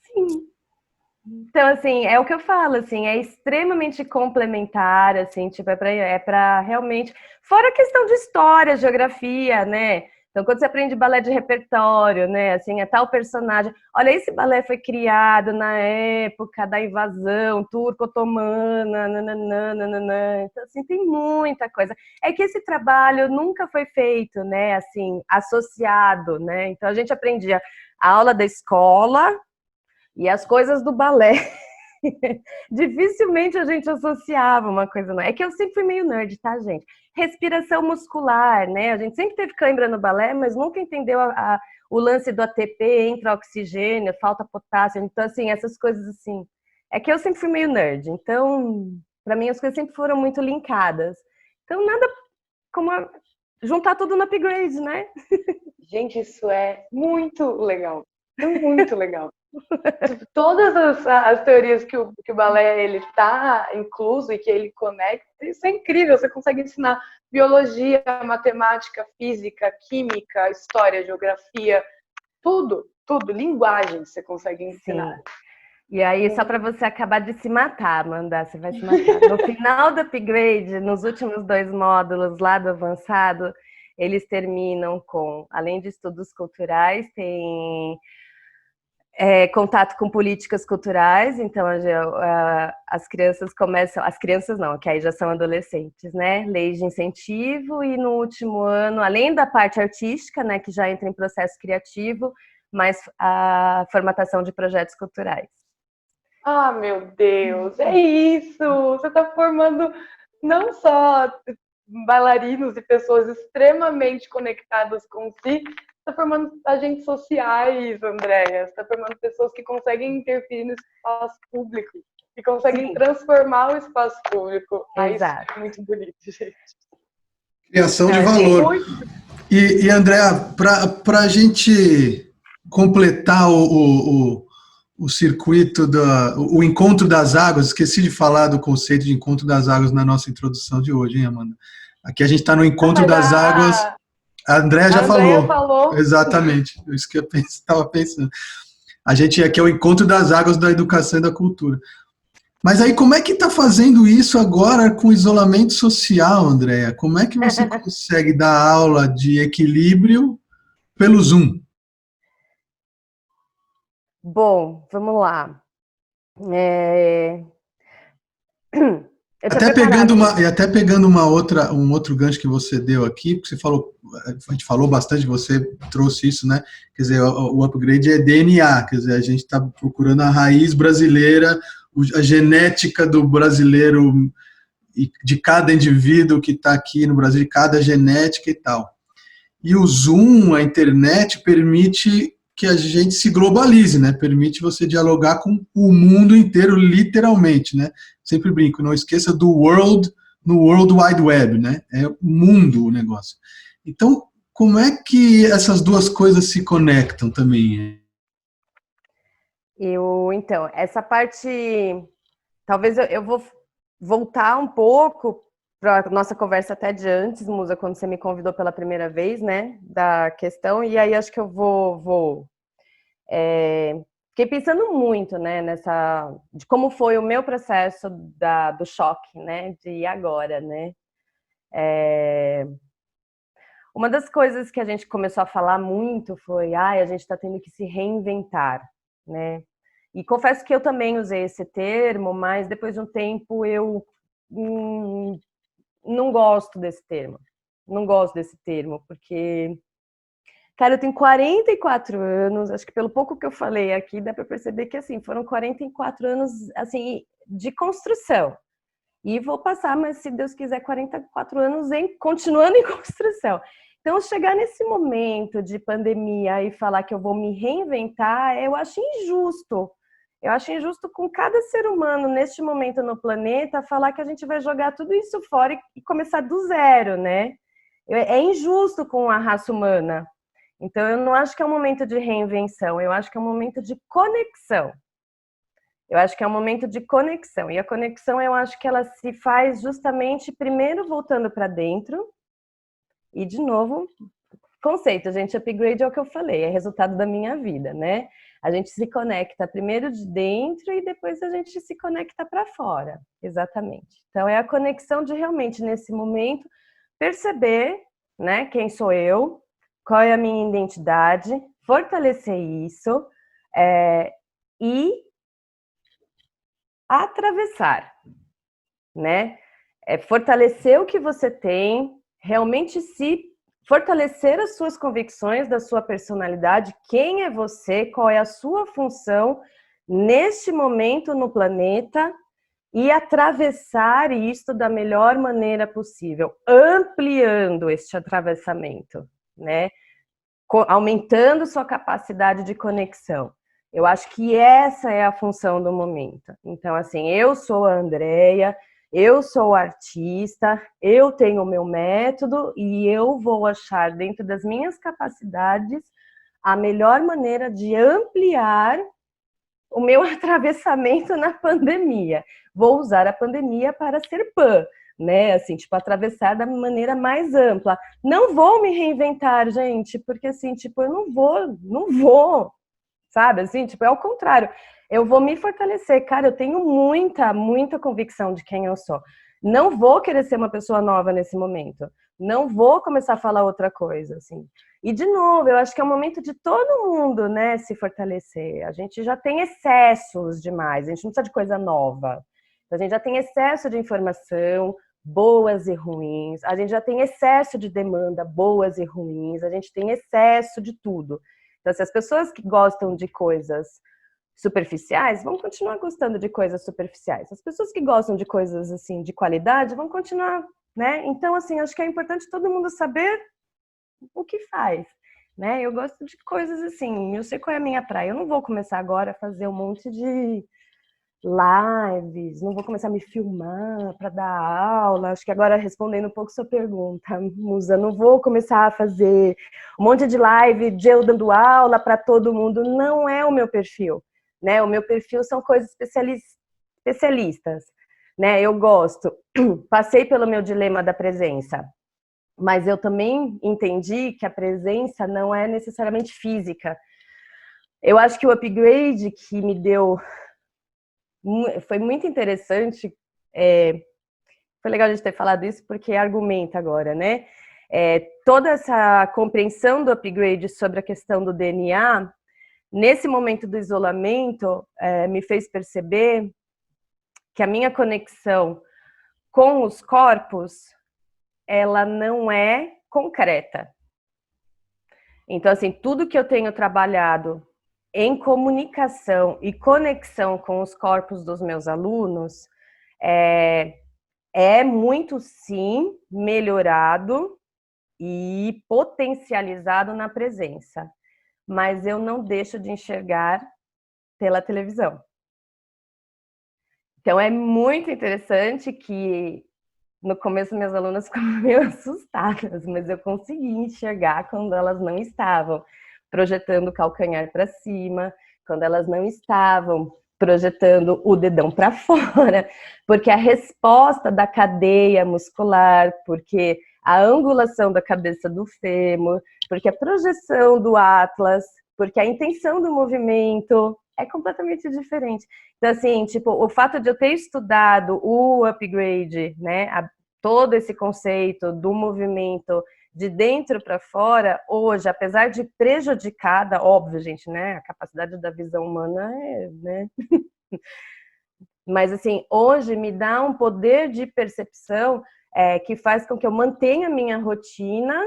Sim. Então, assim, é o que eu falo, assim, é extremamente complementar, assim, tipo, é pra realmente... Fora a questão de história, geografia, né? Então, quando você aprende balé de repertório, né, assim, é tal personagem... Olha, esse balé foi criado na época da invasão turco-otomana, nananana. Então, assim, tem muita coisa. É que esse trabalho nunca foi feito, né, assim, associado, né? Então, a gente aprendia a aula da escola e as coisas do balé. Dificilmente a gente associava uma coisa, não. É que eu sempre fui meio nerd, tá, gente? Respiração muscular, né? A gente sempre teve cãibra no balé, mas nunca entendeu o lance do ATP, entra oxigênio, falta potássio. Então, assim, essas coisas assim. É que eu sempre fui meio nerd, então, para mim, as coisas sempre foram muito linkadas. Então, nada como juntar tudo no upgrade, né? Gente, isso é muito legal. Muito legal. Todas as teorias que o balé ele tá incluso e que ele conecta, isso é incrível. Você consegue ensinar biologia, matemática, física, química, história, geografia, tudo, linguagem você consegue ensinar. Sim. E aí, só para você acabar de se matar, Amanda, você vai se matar. No final do upgrade, nos últimos 2 módulos lá do avançado, eles terminam com, além de estudos culturais, tem contato com políticas culturais. Então as crianças começam, as crianças não, que aí já são adolescentes, né? Leis de incentivo, e no último ano, além da parte artística, né, que já entra em processo criativo, mas a formatação de projetos culturais. Ah, meu Deus, é isso! Você está formando não só bailarinos e pessoas extremamente conectadas com si, está formando agentes sociais, Andréia. Você está formando pessoas que conseguem interferir no espaço público, que conseguem transformar o espaço público. Exato. Isso é muito bonito, gente. Criação de valor. E Andréa, para a gente completar o circuito, o encontro das águas, esqueci de falar do conceito de encontro das águas na nossa introdução de hoje, hein, Amanda? Aqui a gente está no encontro das águas. A Andréa já falou. Exatamente, isso que eu estava pensando. A gente aqui é o encontro das águas da educação e da cultura. Mas aí, como é que está fazendo isso agora com isolamento social, Andréa? Como é que você consegue dar aula de equilíbrio pelo Zoom? Bom, vamos lá. Eu tô Até preparada. pegando um outro gancho que você deu aqui, porque você falou, a gente falou bastante, você trouxe isso, né? Quer dizer, o upgrade é DNA, quer dizer, a gente está procurando a raiz brasileira, a genética do brasileiro e de cada indivíduo que está aqui no Brasil, de cada genética e tal. E o Zoom, a internet, permite que a gente se globalize, né? Permite você dialogar com o mundo inteiro, literalmente, né? Sempre brinco, não esqueça do world no World Wide Web, né? É mundo o negócio. Então, como é que essas duas coisas se conectam também? Então, essa parte, talvez eu vou voltar um pouco para a nossa conversa até de antes, Musa, quando você me convidou pela primeira vez, né, da questão, e aí acho que eu fiquei pensando muito, né, de como foi o meu processo do choque, né, de agora, né. Uma das coisas que a gente começou a falar muito foi, a gente está tendo que se reinventar, né. E confesso que eu também usei esse termo, mas depois de um tempo eu não gosto desse termo. Não gosto desse termo, porque, cara, eu tenho 44 anos, acho que pelo pouco que eu falei aqui, dá para perceber que, assim, foram 44 anos, assim, de construção. E vou passar, mas se Deus quiser, 44 anos continuando em construção. Então, chegar nesse momento de pandemia e falar que eu vou me reinventar, eu acho injusto. Eu acho injusto com cada ser humano neste momento no planeta falar que a gente vai jogar tudo isso fora e começar do zero, né? É injusto com a raça humana. Então, eu não acho que é um momento de reinvenção, eu acho que é um momento de conexão. Eu acho que é um momento de conexão. E a conexão, eu acho que ela se faz justamente primeiro voltando para dentro. E, de novo, conceito, gente, upgrade é o que eu falei, é resultado da minha vida, né? A gente se conecta primeiro de dentro e depois a gente se conecta para fora, exatamente. Então, é a conexão de realmente, nesse momento, perceber, né, quem sou eu, qual é a minha identidade, fortalecer isso e atravessar, né? Fortalecer o que você tem, realmente se fortalecer as suas convicções da sua personalidade, quem é você, qual é a sua função neste momento no planeta e atravessar isto da melhor maneira possível, ampliando este atravessamento, né? Aumentando sua capacidade de conexão. Eu acho que essa é a função do momento. Então, assim, eu sou a Andrea, eu sou artista, eu tenho o meu método e eu vou achar dentro das minhas capacidades a melhor maneira de ampliar o meu atravessamento na pandemia. Vou usar a pandemia para ser PAN, né? Assim, tipo, atravessar da maneira mais ampla. Não vou me reinventar, gente, porque assim, tipo, eu não vou, sabe? Assim, tipo, é o contrário. Eu vou me fortalecer. Cara, eu tenho muita convicção de quem eu sou. Não vou querer ser uma pessoa nova nesse momento. Não vou começar a falar outra coisa, assim. E, de novo, eu acho que é o momento de todo mundo, né, se fortalecer. A gente já tem excessos demais, a gente não precisa de coisa nova. A gente já tem excesso de informação, boas e ruins. A gente já tem excesso de demanda, boas e ruins. A gente tem excesso de tudo. Então, se as pessoas que gostam de coisas superficiais vão continuar gostando de coisas superficiais. As pessoas que gostam de coisas assim de qualidade vão continuar, né? Então, assim, acho que é importante todo mundo saber o que faz, né? Eu gosto de coisas assim, eu sei qual é a minha praia. Eu não vou começar agora a fazer um monte de lives, não vou começar a me filmar para dar aula. Acho que agora, respondendo um pouco sua pergunta, Musa, não vou começar a fazer um monte de live de eu dando aula para todo mundo. Não é o meu perfil, né? O meu perfil são coisas especialistas, né? Eu gosto, passei pelo meu dilema da presença, mas eu também entendi que a presença não é necessariamente física. Eu acho que o upgrade que me deu foi muito interessante. Foi legal a gente ter falado isso, porque argumenta agora, né? Toda essa compreensão do upgrade sobre a questão do DNA, nesse momento do isolamento, me fez perceber que a minha conexão com os corpos, ela não é concreta. Então, assim, tudo que eu tenho trabalhado em comunicação e conexão com os corpos dos meus alunos é muito, sim, melhorado e potencializado na presença. Mas eu não deixo de enxergar pela televisão. Então, é muito interessante que no começo minhas alunas ficavam meio assustadas, mas eu consegui enxergar quando elas não estavam projetando o calcanhar para cima, quando elas não estavam projetando o dedão para fora, porque a resposta da cadeia muscular, porque a angulação da cabeça do fêmur, porque a projeção do atlas, porque a intenção do movimento é completamente diferente. Então, assim, tipo, o fato de eu ter estudado o upgrade, né, todo esse conceito do movimento de dentro para fora, hoje, apesar de prejudicada, óbvio, gente, né, a capacidade da visão humana é, né, mas, assim, hoje me dá um poder de percepção que faz com que eu mantenha a minha rotina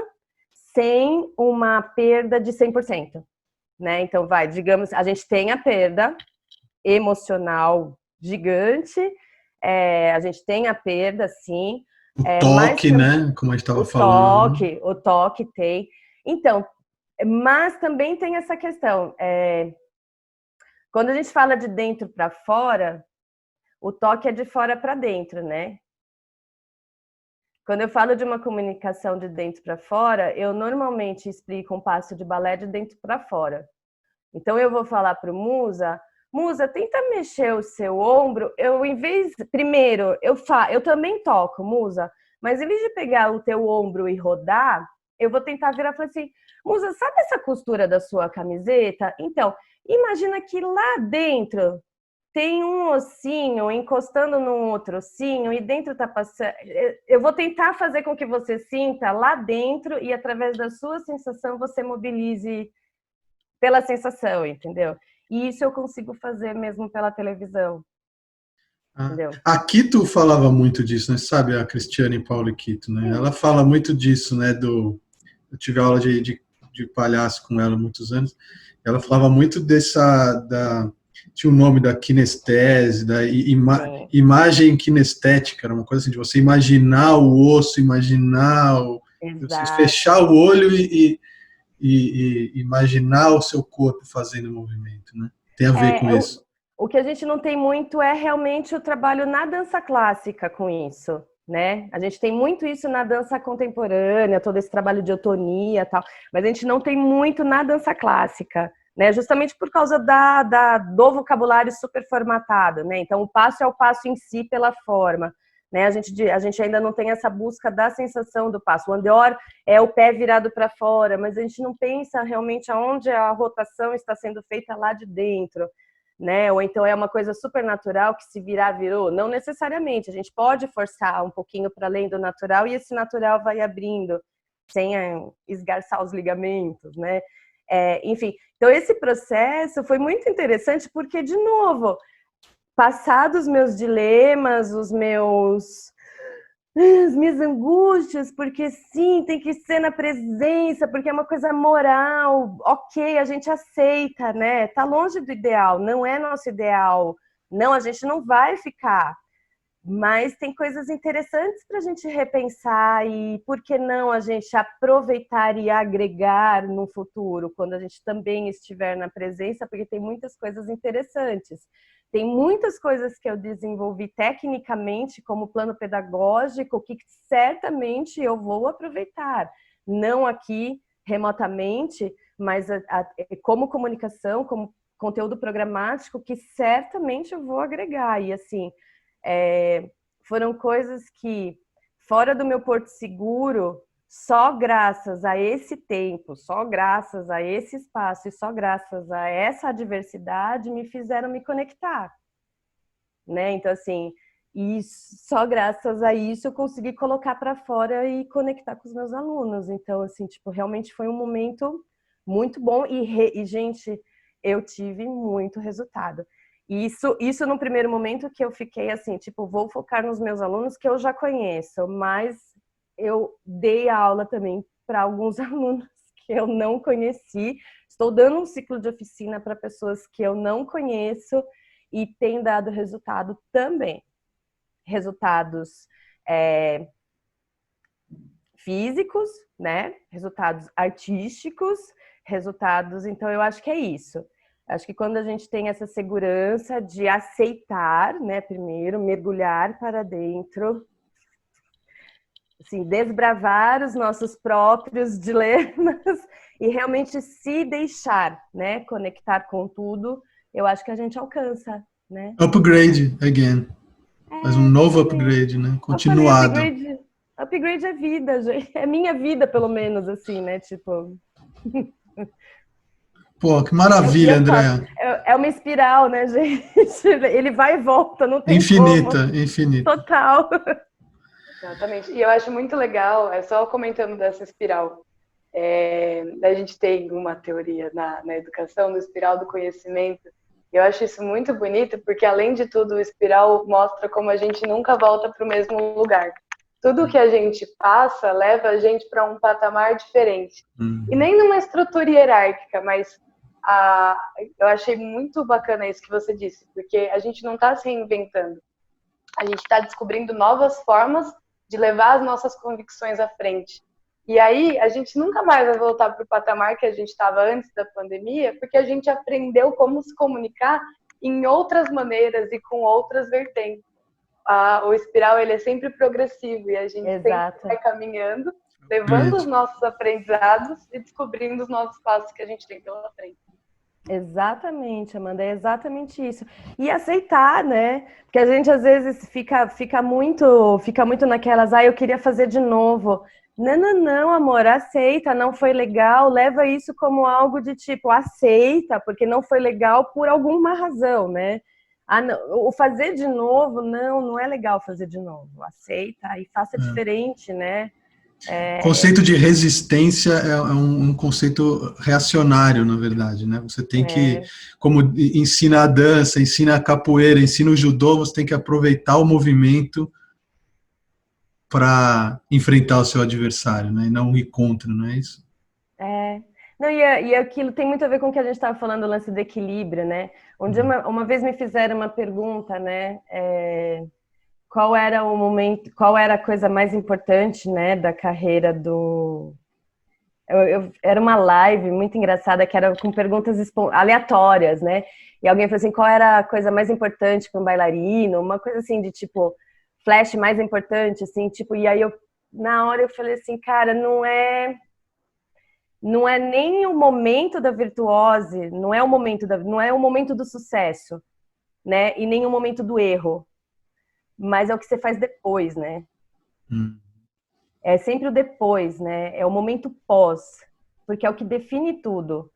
sem uma perda de 100%. Né? Então, digamos, a gente tem a perda emocional gigante, a gente tem a perda, sim. O toque, né? Como a gente estava falando. O toque tem. Então, mas também tem essa questão. Quando a gente fala de dentro para fora, o toque é de fora para dentro, né? Quando eu falo de uma comunicação de dentro para fora, eu normalmente explico um passo de balé de dentro para fora. Então eu vou falar para o Musa, tenta mexer o seu ombro. Primeiro, eu também toco, Musa, mas em vez de pegar o teu ombro e rodar, eu vou tentar virar e falar assim, Musa, sabe essa costura da sua camiseta? Então, imagina que lá dentro tem um ossinho encostando no outro ossinho e dentro tá passando... Eu vou tentar fazer com que você sinta lá dentro e através da sua sensação você mobilize pela sensação, entendeu? E isso eu consigo fazer mesmo pela televisão. Entendeu? A Quito falava muito disso, né? Sabe a Cristiane Pauli Quito, né? Ela fala muito disso, né? Eu tive aula de palhaço com ela há muitos anos. Ela falava muito tinha o nome da kinestese, da imagem kinestética, era uma coisa assim, de você imaginar o osso, você fechar o olho e imaginar o seu corpo fazendo o movimento, né? Tem a ver com isso. O que a gente não tem muito é realmente o trabalho na dança clássica com isso, né? A gente tem muito isso na dança contemporânea, todo esse trabalho de otonia e tal, mas a gente não tem muito na dança clássica, né? Justamente por causa do vocabulário super formatado, né? Então o passo é o passo em si pela forma. Né? A gente ainda não tem essa busca da sensação do passo. O andeor é o pé virado para fora, mas a gente não pensa realmente aonde a rotação está sendo feita lá de dentro. Né? Ou então é uma coisa super natural que se virar, virou. Não necessariamente. A gente pode forçar um pouquinho para além do natural e esse natural vai abrindo sem esgarçar os ligamentos. Né? Enfim, então esse processo foi muito interessante porque, de novo, passados meus dilemas, as minhas angústias, porque sim, tem que ser na presença, porque é uma coisa moral, ok, a gente aceita, né? Tá longe do ideal, não é nosso ideal, não, a gente não vai ficar, mas tem coisas interessantes para a gente repensar e por que não a gente aproveitar e agregar no futuro, quando a gente também estiver na presença, porque tem muitas coisas interessantes. Tem muitas coisas que eu desenvolvi tecnicamente como plano pedagógico que certamente eu vou aproveitar. Não aqui remotamente, mas como comunicação, como conteúdo programático, que certamente eu vou agregar. E assim, foram coisas que, fora do meu porto seguro, só graças a esse tempo, só graças a esse espaço e só graças a essa adversidade me fizeram me conectar, né? Então, assim, e só graças a isso eu consegui colocar para fora e conectar com os meus alunos. Então, assim, tipo, realmente foi um momento muito bom e gente, eu tive muito resultado. Isso no primeiro momento que eu fiquei assim, tipo, vou focar nos meus alunos que eu já conheço, mas eu dei aula também para alguns alunos que eu não conheci. Estou dando um ciclo de oficina para pessoas que eu não conheço e tem dado resultado também. Resultados físicos, né? Resultados artísticos, resultados... Então, eu acho que é isso. Acho que quando a gente tem essa segurança de aceitar, né? Primeiro, mergulhar para dentro, assim, desbravar os nossos próprios dilemas e realmente se deixar, né? Conectar com tudo, eu acho que a gente alcança, né? Upgrade again. Mas um novo upgrade, né? Continuado. Upgrade é vida, gente. É minha vida, pelo menos, assim, né? Tipo... Pô, que maravilha, Andréa. É uma espiral, né, gente? Ele vai e volta, não tem infinita, como. Infinita. Total. Exatamente. E eu acho muito legal, só comentando dessa espiral, a gente tem uma teoria na educação, do espiral do conhecimento. Eu acho isso muito bonito, porque além de tudo, o espiral mostra como a gente nunca volta para o mesmo lugar. Tudo que a gente passa leva a gente para um patamar diferente. E nem numa estrutura hierárquica, mas eu achei muito bacana isso que você disse, porque a gente não está se reinventando. A gente está descobrindo novas formas de levar as nossas convicções à frente. E aí, a gente nunca mais vai voltar para o patamar que a gente estava antes da pandemia, porque a gente aprendeu como se comunicar em outras maneiras e com outras vertentes. O espiral, ele é sempre progressivo e a gente sempre vai caminhando, levando os nossos aprendizados e descobrindo os novos passos que a gente tem pela frente. Exatamente, Amanda, é exatamente isso. E aceitar, né? Porque a gente às vezes fica muito naquelas, eu queria fazer de novo. Não, amor, aceita, não foi legal, leva isso como algo de tipo, aceita, porque não foi legal por alguma razão, né? O fazer de novo, não é legal fazer de novo. Aceita e faça diferente, né? O conceito de resistência é um conceito reacionário, na verdade, né? Você tem que, como ensina a dança, ensina a capoeira, ensina o judô, você tem que aproveitar o movimento para enfrentar o seu adversário, né? E não ir contra, não é isso? Não, e aquilo tem muito a ver com o que a gente estava falando, o lance do equilíbrio, né? Uma vez me fizeram uma pergunta, né? Qual era o momento, qual era a coisa mais importante, né, da carreira do... Era uma live muito engraçada, que era com perguntas aleatórias, né? E alguém falou assim, qual era a coisa mais importante para um bailarino? Uma coisa assim de tipo, flash mais importante, assim, tipo... E aí na hora eu falei assim, cara, não é nem o momento da virtuose, não é o momento do sucesso, né? E nem o momento do erro. Mas é o que você faz depois, né? É sempre o depois, né? É o momento pós, porque é o que define tudo.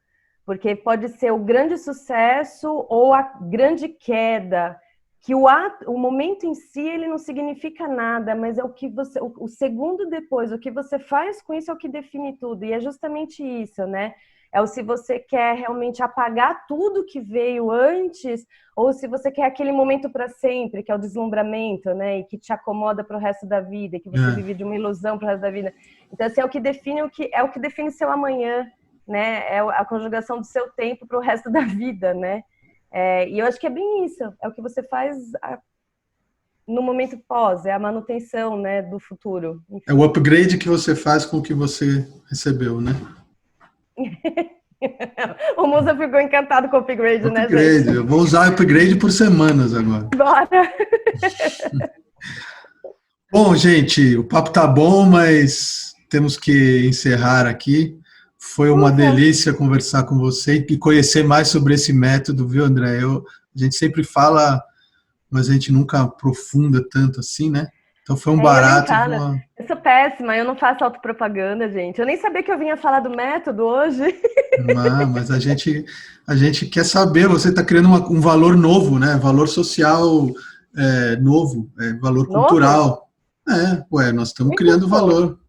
Porque pode ser o grande sucesso ou a grande queda, que o momento em si, ele não significa nada, mas é o que o segundo depois, o que você faz com isso é o que define tudo. E é justamente isso, né? É o se você quer realmente apagar tudo que veio antes, ou se você quer aquele momento para sempre, que é o deslumbramento, né? E que te acomoda para o resto da vida, e que você vive de uma ilusão para o resto da vida. Então, assim, é o que define seu amanhã, né? É a conjugação do seu tempo para o resto da vida, né? E eu acho que é bem isso. É o que você faz no momento pós, é a manutenção, né, do futuro. Enfim. É o upgrade que você faz com o que você recebeu, né? O Musa ficou encantado com o upgrade, né, gente? Eu vou usar upgrade por semanas agora. Bora! Bom, gente, o papo tá bom, mas temos que encerrar aqui. Foi uma delícia conversar com você e conhecer mais sobre esse método, viu, André? A gente sempre fala, mas a gente nunca aprofunda tanto assim, né? Então foi um barato. Eu sou péssima, eu não faço autopropaganda, gente. Eu nem sabia que eu vinha falar do método hoje. Não, mas a gente quer saber, você está criando um valor novo, né? Valor social novo, valor cultural. Nós estamos criando valor.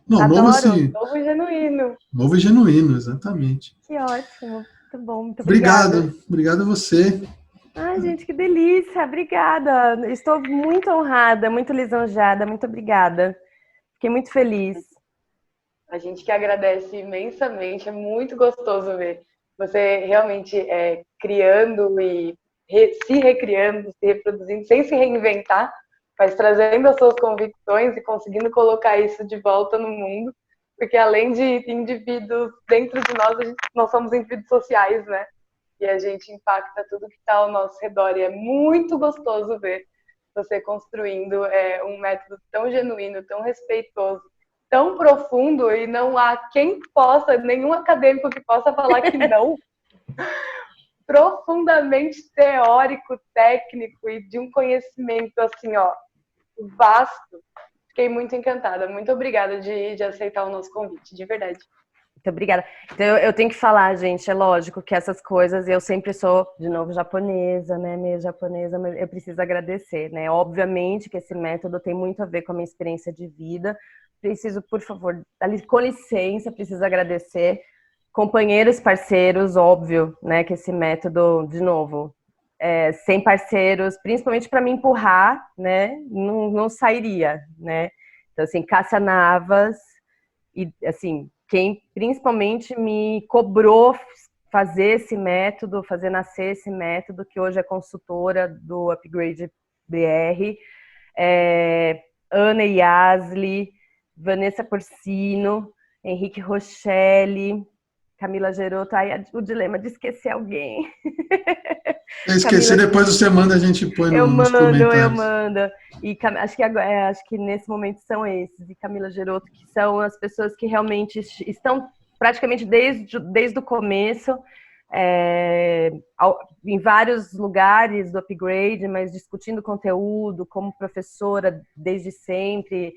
Não, adoro. Novo assim. Novo e genuíno. Novo e genuíno, exatamente. Que ótimo. Muito bom, muito obrigado. Obrigado a você. Ai, gente, que delícia! Obrigada! Estou muito honrada, muito lisonjeada, muito obrigada. Fiquei muito feliz. A gente que agradece imensamente, é muito gostoso ver você realmente criando e se recriando, se reproduzindo, sem se reinventar, mas trazendo as suas convicções e conseguindo colocar isso de volta no mundo, porque além de indivíduos dentro de nós, nós somos indivíduos sociais, né? E a gente impacta tudo que está ao nosso redor, e é muito gostoso ver você construindo um método tão genuíno, tão respeitoso, tão profundo, e não há quem possa, nenhum acadêmico que possa falar que não, profundamente teórico, técnico e de um conhecimento assim, ó, vasto. Fiquei muito encantada. Muito obrigada de aceitar o nosso convite, de verdade. Muito obrigada. Então, eu tenho que falar, gente, é lógico que essas coisas, eu sempre sou, de novo, japonesa, né, meio japonesa, mas eu preciso agradecer, né, obviamente que esse método tem muito a ver com a minha experiência de vida, preciso, por favor, com licença, preciso agradecer companheiros, parceiros, óbvio, né, que esse método, de novo, sem parceiros, principalmente para me empurrar, né, não sairia, né, então, assim, Cássia Navas, e, assim, quem principalmente me cobrou fazer esse método, fazer nascer esse método, que hoje é consultora do Upgrade BR, Ana Yasli, Vanessa Porcino, Henrique Rochelle, Camila Geroto, o dilema de esquecer alguém. Se esquecer, depois você manda, a gente põe nos comentários. Eu mando. E acho que nesse momento são esses, e Camila Geroto, que são as pessoas que realmente estão praticamente desde o começo, em vários lugares do Upgrade, mas discutindo conteúdo, como professora desde sempre.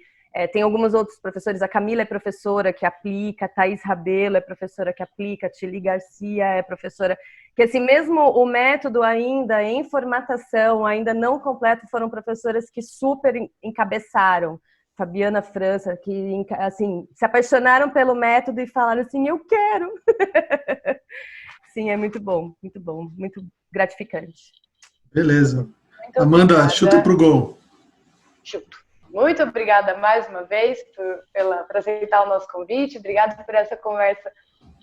Tem alguns outros professores, a Camila é professora que aplica, a Thaís Rabelo é professora que aplica, a Tili Garcia é professora, que assim, mesmo o método ainda em formatação, ainda não completo, foram professoras que super encabeçaram. Fabiana França, que assim, se apaixonaram pelo método e falaram assim, eu quero! Sim, é muito bom, muito gratificante. Beleza. Muito Amanda, obrigada. chuta pro gol. Chuto. Muito obrigada mais uma vez por aceitar o nosso convite. Obrigada por essa conversa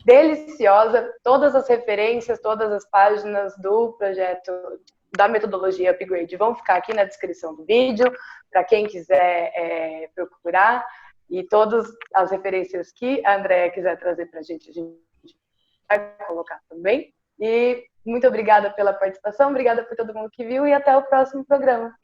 deliciosa. Todas as referências, todas as páginas do projeto da metodologia Upgrade vão ficar aqui na descrição do vídeo, para quem quiser procurar. E todas as referências que a Andréa quiser trazer para a gente vai colocar também. E muito obrigada pela participação, obrigada por todo mundo que viu e até o próximo programa.